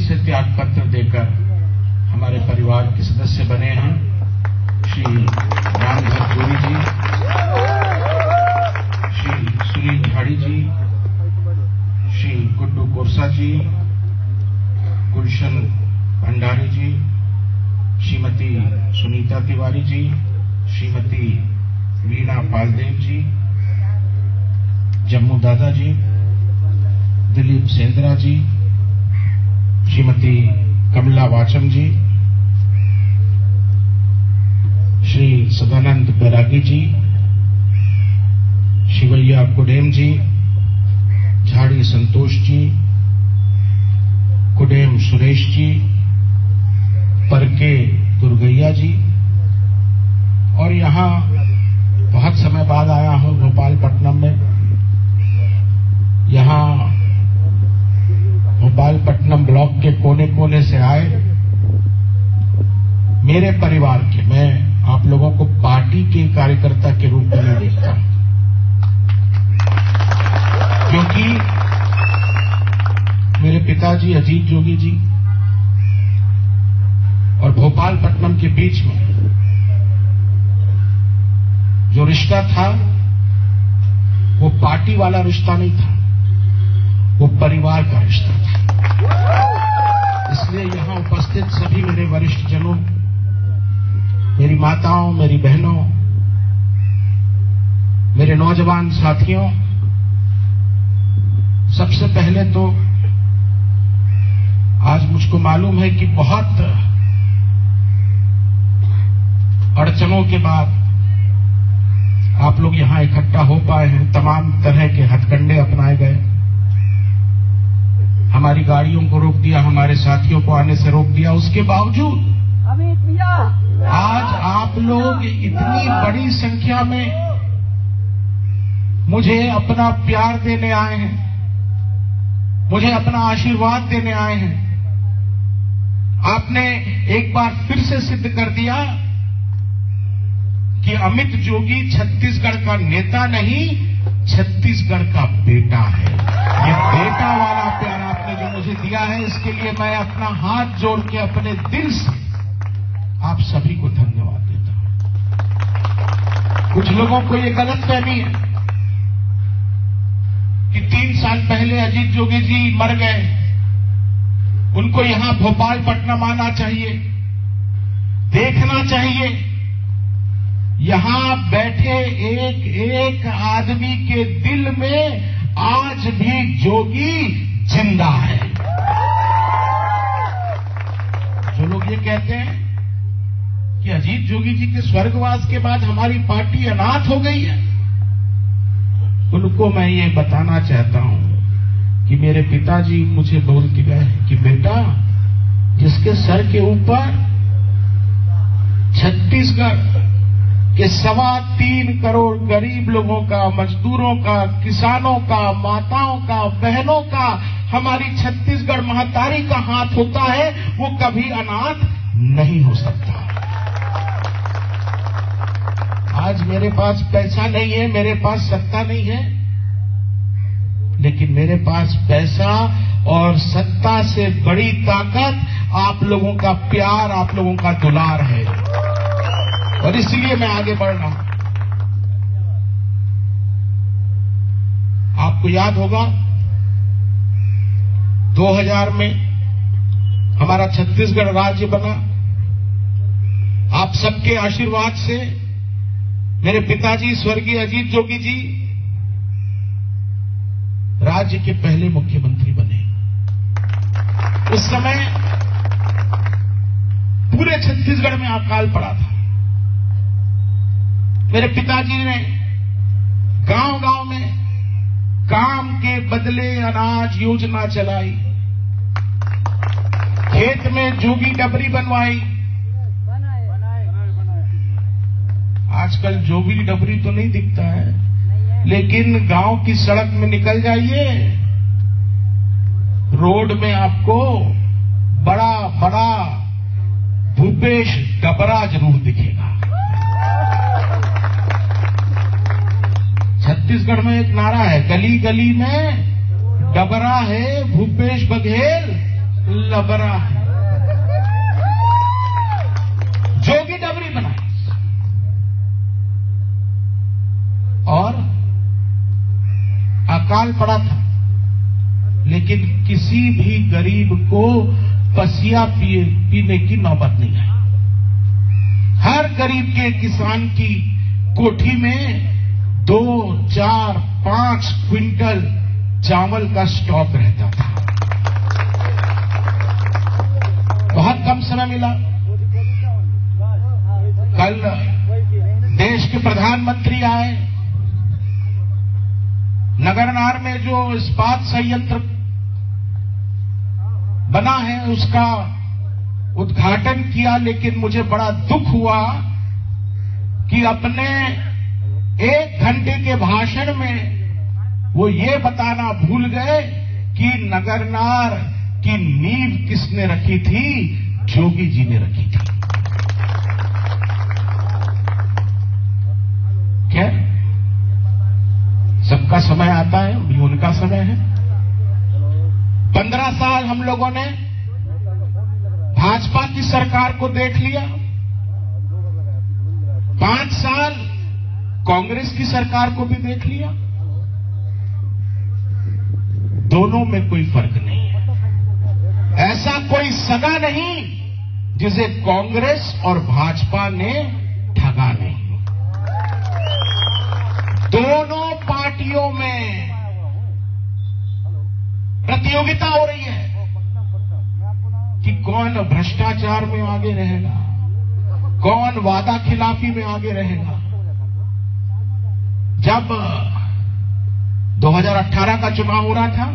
से त्याग पत्र देकर हमारे परिवार के सदस्य बने हैं श्री रामधर पुरी जी, श्री सुनील झाड़ी जी, श्री गुड्डू कोरसा जी, गुलशन भंडारी जी, श्रीमती सुनीता तिवारी जी, श्रीमती वीणा पालदेव जी, जम्मू दादा जी, दिलीप सेंद्रा जी, श्रीमती कमला वाचम जी, श्री सदानंद बैरागी जी, शिवैया कुडेम जी, झाड़ी संतोष जी, कुडेम सुरेश जी, परके दुर्गैया जी, और यहाँ बहुत समय बाद आया हूं भोपालपट्टनम में। यहाँ भोपालपट्टनम ब्लॉक के कोने कोने से आए मेरे परिवार के, मैं आप लोगों को पार्टी के कार्यकर्ता के रूप में नहीं देखता, क्योंकि मेरे पिताजी अजीत जोगी जी और भोपालपट्टनम के बीच में जो रिश्ता था वो पार्टी वाला रिश्ता नहीं था, वो परिवार का रिश्ता था। इसलिए यहां उपस्थित सभी मेरे वरिष्ठ जनों, मेरी माताओं, मेरी बहनों, मेरे नौजवान साथियों, सबसे पहले तो आज मुझको मालूम है कि बहुत अड़चनों के बाद आप लोग यहां इकट्ठा हो पाए हैं। तमाम तरह के हथकंडे अपनाए गए, हमारी गाड़ियों को रोक दिया, हमारे साथियों को आने से रोक दिया। उसके बावजूद आज आप लोग इतनी बड़ी संख्या में मुझे अपना प्यार देने आए हैं, मुझे अपना आशीर्वाद देने आए हैं। आपने एक बार फिर से सिद्ध कर दिया कि अमित जोगी छत्तीसगढ़ का नेता नहीं, छत्तीसगढ़ का बेटा है। ये बेटा वाला प्यार आपने जो मुझे दिया है, इसके लिए मैं अपना हाथ जोड़ के अपने दिल से आप सभी को धन्यवाद देता हूं। कुछ लोगों को ये गलतफहमी है कि 3 साल पहले अजीत जोगी जी मर गए, उनको यहां भोपालपट्टनम आना चाहिए, देखना चाहिए यहां बैठे एक एक आदमी के दिल में आज भी जोगी जिंदा है। जो लोग ये कहते हैं कि अजीत जोगी जी के स्वर्गवास के बाद हमारी पार्टी अनाथ हो गई है, उनको मैं ये बताना चाहता हूं कि मेरे पिताजी मुझे बोल के गए कि बेटा, जिसके सर के ऊपर छत्तीसगढ़ के 3.25 करोड़ गरीब लोगों का, मजदूरों का, किसानों का, माताओं का, बहनों का, हमारी छत्तीसगढ़ महतारी का हाथ होता है, वो कभी अनाथ नहीं हो सकता। आज मेरे पास पैसा नहीं है, मेरे पास सत्ता नहीं है, लेकिन मेरे पास पैसा और सत्ता से बड़ी ताकत आप लोगों का प्यार, आप लोगों का दुलार है, और इसलिए मैं आगे बढ़ रहा हूं। आपको याद होगा 2000 में हमारा छत्तीसगढ़ राज्य बना। आप सबके आशीर्वाद से मेरे पिताजी स्वर्गीय अजीत जोगी जी राज्य के पहले मुख्यमंत्री बने। उस समय पूरे छत्तीसगढ़ में अकाल पड़ा था। मेरे पिताजी ने गांव-गांव में काम के बदले अनाज योजना चलाई, खेत में जोगी डबरी बनवाई। आजकल जोगी डबरी तो नहीं दिखता है, लेकिन गांव की सड़क में निकल जाइए, रोड में आपको बड़ा बड़ा भूपेश डबरा जरूर दिखेगा। छत्तीसगढ़ में एक नारा है, गली गली में डबरा है भूपेश बघेल लबरा है। जोगी डबरी बनाई और अकाल पड़ा था, लेकिन किसी भी गरीब को पसिया पीने की नौबत नहीं आई। हर गरीब के किसान की कोठी में 2, 4, 5 क्विंटल चावल का स्टॉक रहता था। बहुत कम समय मिला। कल देश के प्रधानमंत्री आए, नगरनार में जो इस्पात संयंत्र बना है उसका उद्घाटन किया, लेकिन मुझे बड़ा दुख हुआ कि अपने 1 घंटे के भाषण में वो ये बताना भूल गए कि नगरनार की नींव किसने रखी थी? जोगी जी ने रखी थी। क्या सबका समय आता है, अभी उनका समय है। 15 साल हम लोगों ने भाजपा की सरकार को देख लिया, 5 साल कांग्रेस की सरकार को भी देख लिया। दोनों में कोई फर्क नहीं है। ऐसा कोई सगा नहीं जिसे कांग्रेस और भाजपा ने ठगा नहीं। दोनों पार्टियों में प्रतियोगिता हो रही है कि कौन भ्रष्टाचार में आगे रहेगा, कौन वादा खिलाफी में आगे रहेगा। जब 2018 का चुनाव हो रहा था,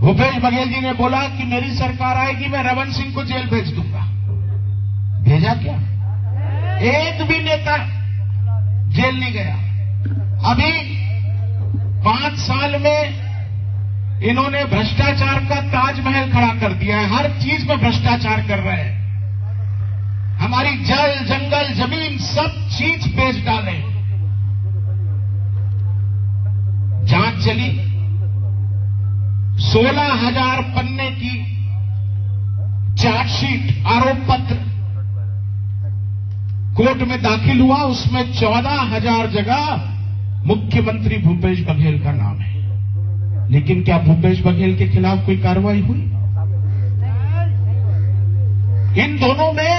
भूपेश बघेल जी ने बोला कि मेरी सरकार आएगी, मैं रमन सिंह को जेल भेज दूंगा। भेजा क्या? एक भी नेता जेल नहीं गया। अभी 5 साल में इन्होंने भ्रष्टाचार का ताजमहल खड़ा कर दिया है। हर चीज में भ्रष्टाचार कर रहे हैं। हमारी जल, जंगल, जमीन सब चीज बेच डाले। जांच चली, 16,000 पन्ने की चार्जशीट, आरोप पत्र कोर्ट में दाखिल हुआ। उसमें 14,000 जगह मुख्यमंत्री भूपेश बघेल का नाम है। लेकिन क्या भूपेश बघेल के खिलाफ कोई कार्रवाई हुई? इन दोनों में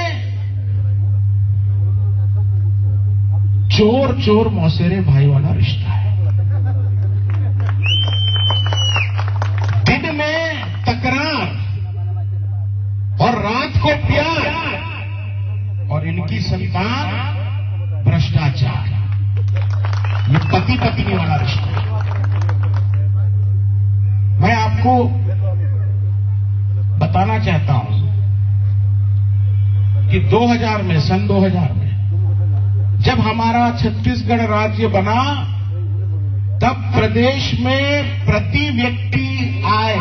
चोर चोर मौसेरे भाई वाला रिश्ता है। दिन में तकरार और रात को प्यार, और इनकी संतान भ्रष्टाचार। ये पति पत्नी वाला रिश्ता है। मैं आपको बताना चाहता हूं कि 2000 में, सन 2000 में जब हमारा छत्तीसगढ़ राज्य बना, तब प्रदेश में प्रति व्यक्ति आय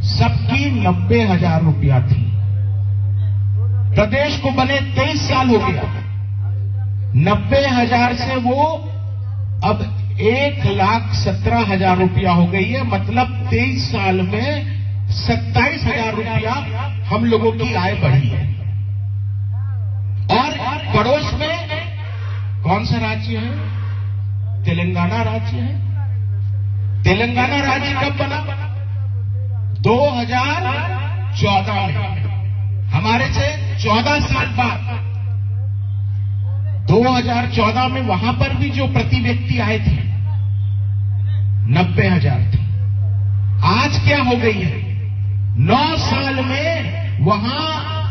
सबकी 90,000 रुपया थी। प्रदेश को बने 23 साल हो गया, 90,000 से वो अब 1,17,000 रुपया हो गई है। मतलब 23 साल में 27,000 रुपया हम लोगों की आय बढ़ी है। और पड़ोस में कौन सा राज्य है? तेलंगाना राज्य है। तेलंगाना राज्य कब बना? 2014 में। हमारे से 14 साल बाद 2014 में वहां पर भी जो प्रति व्यक्ति आए थे 90,000 थे। आज क्या हो गई है? 9 साल में वहां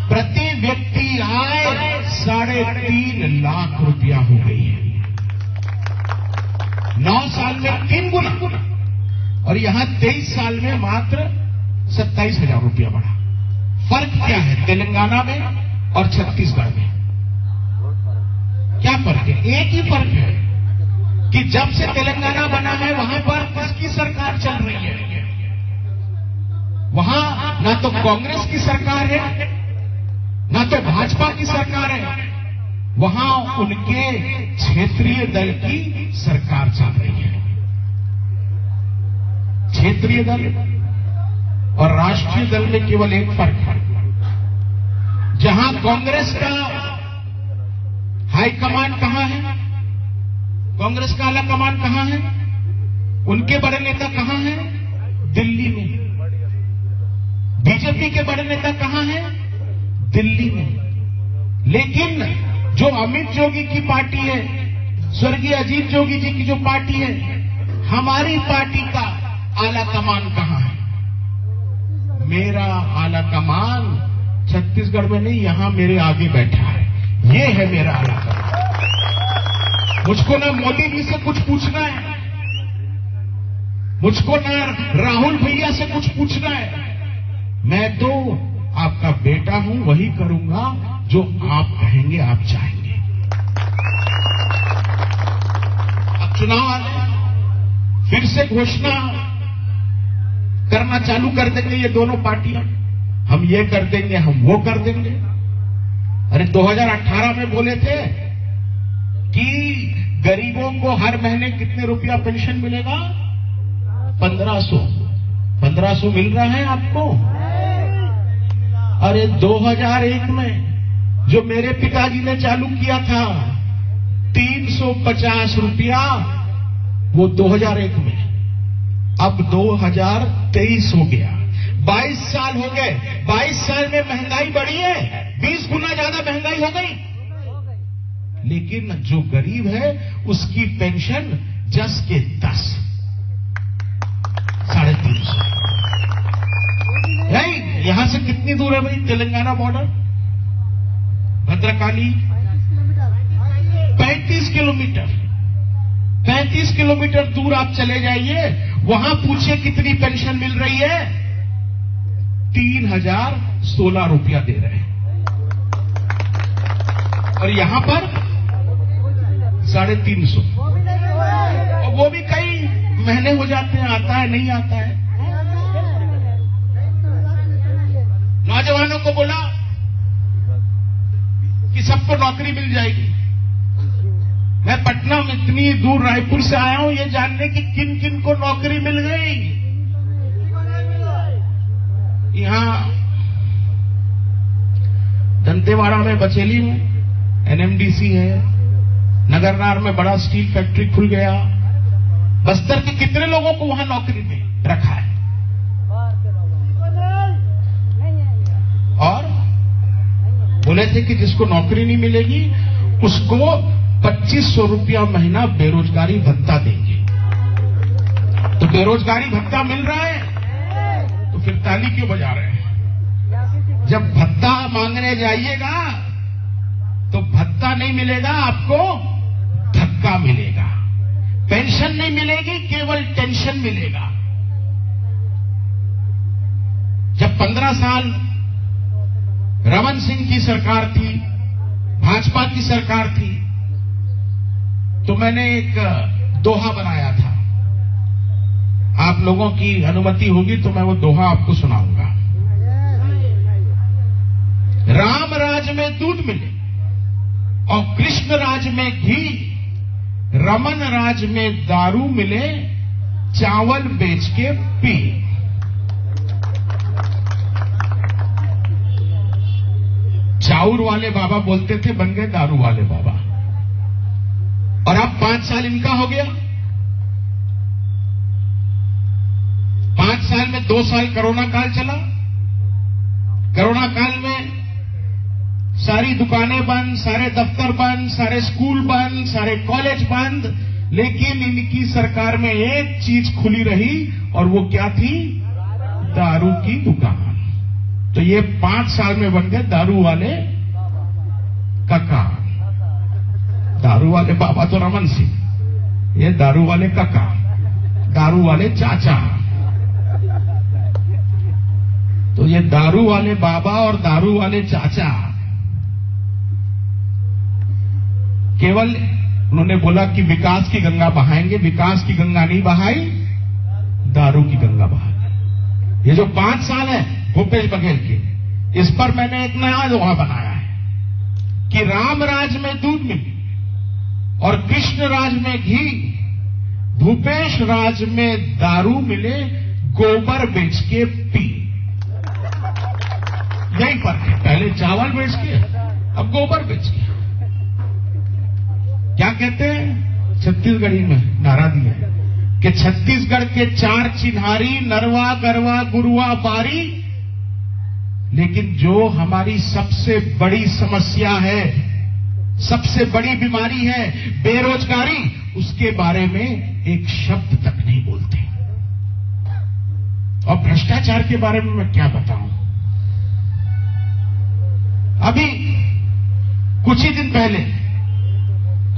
प्रति व्यक्ति आय 3.5 लाख रुपया हो गई है। 9 साल में 3 गुना, और यहां 23 साल में मात्र 27,000 रुपया बढ़ा। फर्क क्या है तेलंगाना में और छत्तीसगढ़ में? क्या फर्क है? एक ही फर्क है कि जब से तेलंगाना बना है वहां पर किसकी सरकार चल रही है? वहां ना तो कांग्रेस की सरकार है, ना तो भाजपा की सरकार है। वहां उनके क्षेत्रीय दल की सरकार चल रही है। क्षेत्रीय दल और राष्ट्रीय दल में केवल एक फर्क है, जहां कांग्रेस का हाईकमान कहां है, कांग्रेस का आला कमान कहां है, उनके बड़े नेता कहां हैं? दिल्ली में। बीजेपी के बड़े नेता कहां हैं? दिल्ली में। लेकिन जो अमित जोगी की पार्टी है, स्वर्गीय अजीत जोगी जी की जो पार्टी है, हमारी पार्टी का आला कमान कहां है? मेरा आला कमान छत्तीसगढ़ में नहीं, यहां मेरे आगे बैठा है। ये है मेरा आला कमान। मुझको ना मोदी जी से कुछ पूछना है, मुझको ना राहुल भैया से कुछ पूछना है। मैं तो आपका बेटा हूं, वही करूंगा जो आप कहेंगे, आप चाहेंगे। अब चुनाव आ गए, फिर से घोषणा करना चालू कर देंगे ये दोनों पार्टियां, हम ये कर देंगे, हम वो कर देंगे। अरे 2018 में बोले थे कि गरीबों को हर महीने कितने रुपया पेंशन मिलेगा? 1500 मिल रहा है आपको? अरे 2001 में जो मेरे पिताजी ने चालू किया था 350 रुपया, वो 2001 में, अब 2023 हो गया। 22 साल हो गए। 22 साल में महंगाई बढ़ी है, 20 गुना ज्यादा महंगाई हो गई। लेकिन जो गरीब है उसकी पेंशन 10 के 10, 350। यहां से कितनी दूर है भाई? Telangana border, Bhadrakali 35 kilometre. 35 kilometre दूर आप चले जाइए, वहां पूछिए कितनी पेंशन मिल रही है? 3016 रुपया दे रहे हैं, और यहां पर 350। और वो भी कई महीने हो जाते हैं, आता है नहीं आता है। नौजवानों को बोला कि सबको नौकरी मिल जाएगी। मैं पटना में इतनी दूर रायपुर से आया हूं ये जानने की किन किन को नौकरी मिल गई। यहां दंतेवाड़ा में, बचेली में एनएमडीसी है, नगरनार में बड़ा स्टील फैक्ट्री खुल गया। बस्तर के कितने लोगों को वहां नौकरी में रखा है? और बोले थे कि जिसको नौकरी नहीं मिलेगी उसको 2500 रुपया महीना बेरोजगारी भत्ता देंगे। तो बेरोजगारी भत्ता मिल रहा है तो फिर ताली क्यों बजा रहे हैं? जब भत्ता मांगने जाइएगा तो भत्ता नहीं मिलेगा, आपको धक्का मिलेगा। पेंशन नहीं मिलेगी, केवल टेंशन मिलेगा। जब 15 साल रमन सिंह की सरकार थी, भाजपा की सरकार थी, तो मैंने एक दोहा बनाया था। आप लोगों की अनुमति होगी तो मैं वो दोहा आपको सुनाऊंगा। राम राज में दूध मिले और कृष्ण राज में घी, रमन राज में दारू मिले, चावल बेच के पी। चाउर वाले बाबा बोलते थे, बन गए दारू वाले बाबा। और अब 5 साल इनका हो गया। 5 साल में 2 साल कोरोना काल चला। कोरोना काल में सारी दुकानें बंद, सारे दफ्तर बंद, सारे स्कूल बंद, सारे कॉलेज बंद। लेकिन इनकी सरकार में एक चीज खुली रही, और वो क्या थी? दारू की दुकान। तो ये 5 साल में बन गए दारू वाले काका। दारू वाले बाबा तो रमन सिंह, ये दारू वाले काका, दारू वाले चाचा। तो ये दारू वाले बाबा और दारू वाले चाचा केवल उन्होंने बोला कि विकास की गंगा बहाएंगे। विकास की गंगा नहीं बहाई, दारू की गंगा बहाई। ये जो 5 साल है भूपेश बघेल के, इस पर मैंने एक नया दोहा बनाया है कि राम राज में दूध मिले और कृष्ण राज में घी, भूपेश राज में दारू मिले, गोबर बेच के पी। यही फर्क है, पहले चावल बेच के अब गोबर बेच के। क्या कहते हैं छत्तीसगढ़ी में नारा दिया है कि छत्तीसगढ़ के 4 चिन्हारी, नरवा गरवा गुरुआ बारी, लेकिन जो हमारी सबसे बड़ी समस्या है, सबसे बड़ी बीमारी है बेरोजगारी, उसके बारे में एक शब्द तक नहीं बोलते। और भ्रष्टाचार के बारे में मैं क्या बताऊं। अभी कुछ ही दिन पहले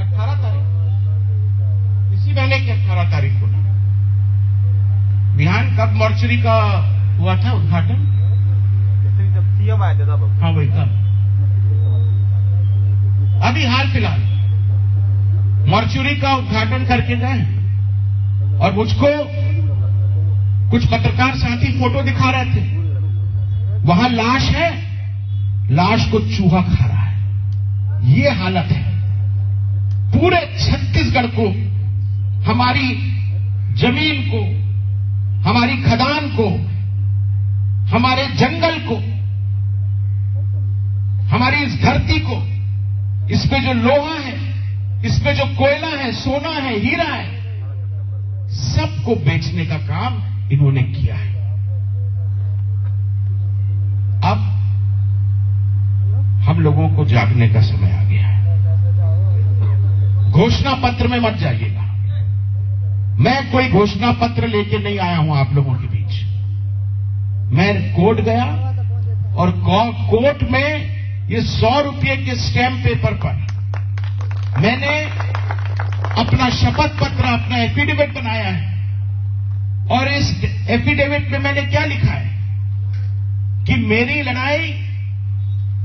18 तारीख, इसी महीने की 18 तारीख को ना, बिहान कब मॉर्चरी का हुआ था उद्घाटन? हाँ वही कब, अभी हाल फिलहाल मॉर्चरी का उद्घाटन करके गए और मुझको कुछ पत्रकार साथी फोटो दिखा रहे थे। वहां लाश है, लाश को चूहा खा रहा है। ये हालत है पूरे छत्तीसगढ़ को, हमारी जमीन को, हमारी खदान को, हमारे जंगल को, हमारी इस धरती को, इसमें जो लोहा है, इसमें जो कोयला है, सोना है, हीरा है, सबको बेचने का काम इन्होंने किया है। अब हम लोगों को जागने का समय आ गया है। घोषणा पत्र में मत जाइएगा। मैं कोई घोषणा पत्र लेके नहीं आया हूं आप लोगों के बीच। मैं कोर्ट गया और कोर्ट में ये 100 रुपये के स्टैम्प पेपर पर मैंने अपना शपथ पत्र, अपना एफिडेविट बनाया है। और इस एफिडेविट में मैंने क्या लिखा है कि मेरी लड़ाई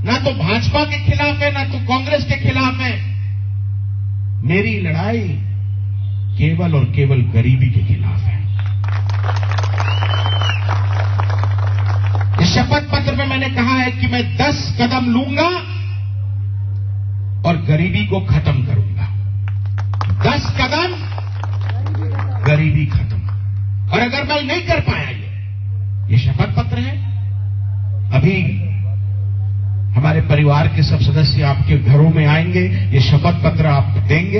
ना तो भाजपा के खिलाफ है, ना तो कांग्रेस के खिलाफ है। मेरी लड़ाई केवल और केवल गरीबी के खिलाफ है। इस शपथ पत्र में मैंने कहा है कि मैं 10 कदम लूंगा और गरीबी को खत्म करूंगा। 10 कदम, गरीबी खत्म। और अगर मैं नहीं कर पाया ये शपथ पत्र है। अभी हमारे परिवार के सब सदस्य आपके घरों में आएंगे, ये शपथ पत्र आप देंगे,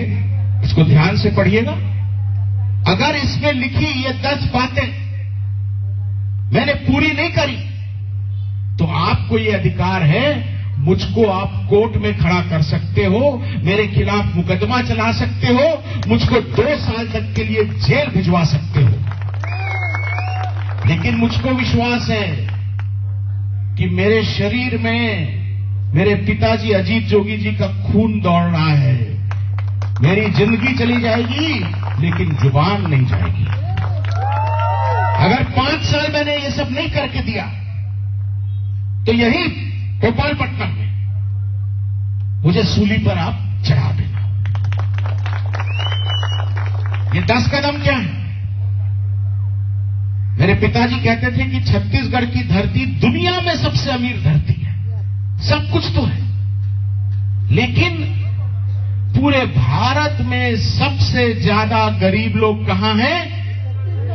इसको ध्यान से पढ़िएगा। अगर इसमें लिखी ये 10 बातें मैंने पूरी नहीं करी तो आपको ये अधिकार है, मुझको आप कोर्ट में खड़ा कर सकते हो, मेरे खिलाफ मुकदमा चला सकते हो, मुझको 2 साल तक के लिए जेल भिजवा सकते हो। लेकिन मुझको विश्वास है कि मेरे शरीर में मेरे पिताजी अजीत जोगी जी का खून दौड़ रहा है। मेरी जिंदगी चली जाएगी लेकिन जुबान नहीं जाएगी। अगर 5 साल मैंने ये सब नहीं करके दिया तो यही भोपालपट्टनम में मुझे सूली पर आप चढ़ा देना। ये 10 कदम क्या है? मेरे पिताजी कहते थे कि छत्तीसगढ़ की धरती दुनिया में सबसे अमीर धरती है। सब कुछ तो है, लेकिन पूरे भारत में सबसे ज्यादा गरीब लोग कहां हैं?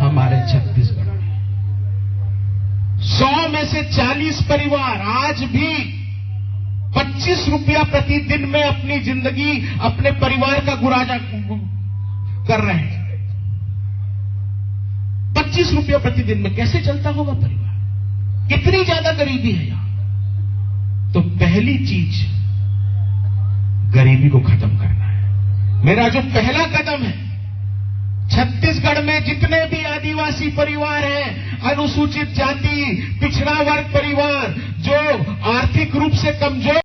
हमारे छत्तीसगढ़ में। 100 में से 40 परिवार आज भी 25 रुपया प्रतिदिन में अपनी जिंदगी, अपने परिवार का गुजारा कर रहे हैं। 25 रुपया प्रतिदिन में कैसे चलता होगा परिवार? कितनी ज्यादा गरीबी है यहां। तो पहली चीज गरीबी को खत्म करना है। मेरा जो पहला कदम है, छत्तीसगढ़ में जितने भी आदिवासी परिवार हैं, अनुसूचित जाति, पिछड़ा वर्ग परिवार, जो आर्थिक रूप से कमजोर